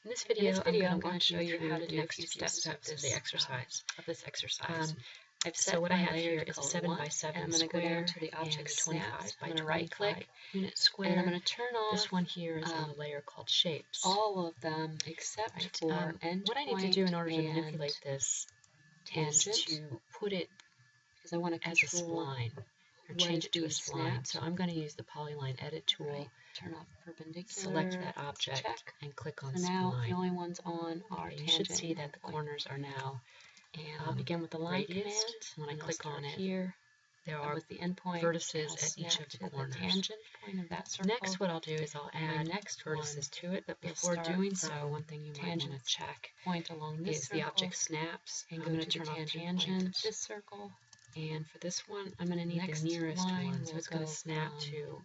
In this video, I'm going to show you how to do the next few steps of this exercise. So what I have here is a 7 by 7 I'm going to go down to the object and 25 snaps. by I'm going to 25 right click unit square, and I'm going to turn off. This one here is on a layer called shapes. all of them except for endpoint. What I need to do in order to manipulate this is to put it because I want to as a spline or change it to a spline. So I'm going to use the Polyline edit tool. Turn off perpendicular. Select that object and click on so spline. now the only ones on are okay, tangent. You should see that the corners are now. And I'll begin with the line command. When I click on it, here, there are with the endpoint vertices at each of the corners. The tangent point of that circle. Next, what I'll do is I'll add next vertices to it. But before doing so, one thing you might want to check point along this is the object snaps. And I'm going going to turn off tangent this circle. And for this one, I'm going to need the nearest one, so it's going to snap to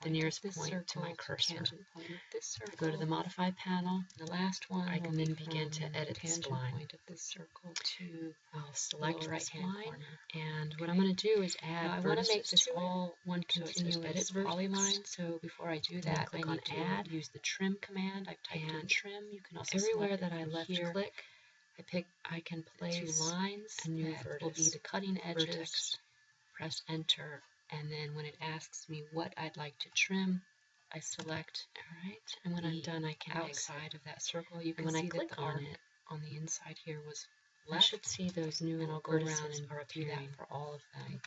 the nearest point to my cursor. I go to the Modify panel. The last one, I can then begin to edit the spline. Point of this circle to I'll select the spline, and what okay. I'm going to do is add now I want to make this all one continuous polyline. So before I do that, click I on need to Add. use the trim command. I've typed in trim. You can also everywhere that I left click. I can place 2 lines, a new vertex, will be the cutting edges. vertex. Press enter, and then when it asks me what I'd like to trim, I select. All right, and when I'm done, I can outside of that circle. You can when see I click that the on arc it on the inside here was left. I should see those new and I'll go around and do that for all of them.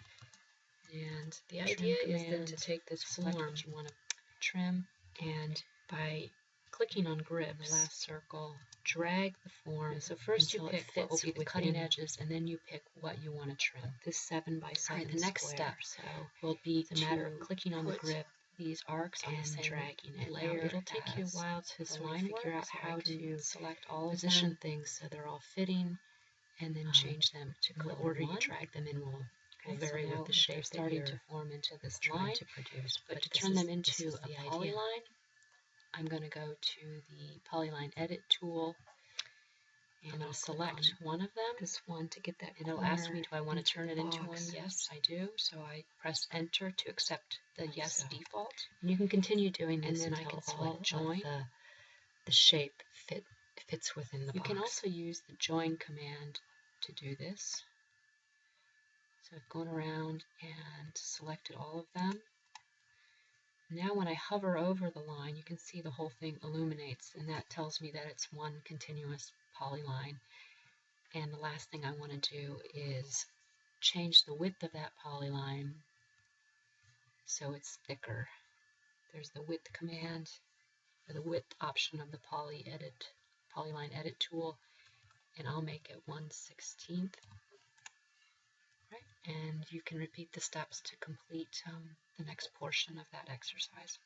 And the idea is then to take this select form what you want to trim, and by clicking on grips, the last circle, drag the form. So first you pick what will be the cutting within edges, and then you pick what you want to trim. This 7 by 7 Alright, the next square. step Will be the matter of clicking on the grip, these arcs on the and same dragging it. layer. Now, it'll take you a while to this line figure out so how I can to select all position of them, things so they're all fitting, and then change them to the color order you 1. drag them in will vary so with the shape they're starting that to you're form into this trying line. to produce. But to this turn is- them into this is a the idea. polyline, I'm going to go to the Polyline Edit tool, and I'll select one of them, this one, to get that. And it'll ask me, do I want to turn it into one? Yes, I do. So I press Enter to accept the yes default. And you can continue doing this and then I until can all select join. The shape fits within the box. You can also use the join command to do this. So I've gone around and selected all of them. Now when I hover over the line, you can see the whole thing illuminates, and that tells me that it's one continuous polyline. And the last thing I want to do is change the width of that polyline so it's thicker. There's the width command, or the width option of the Polyline Edit tool, and I'll make it 1/16. Right, and you can repeat the steps to complete the next portion of that exercise.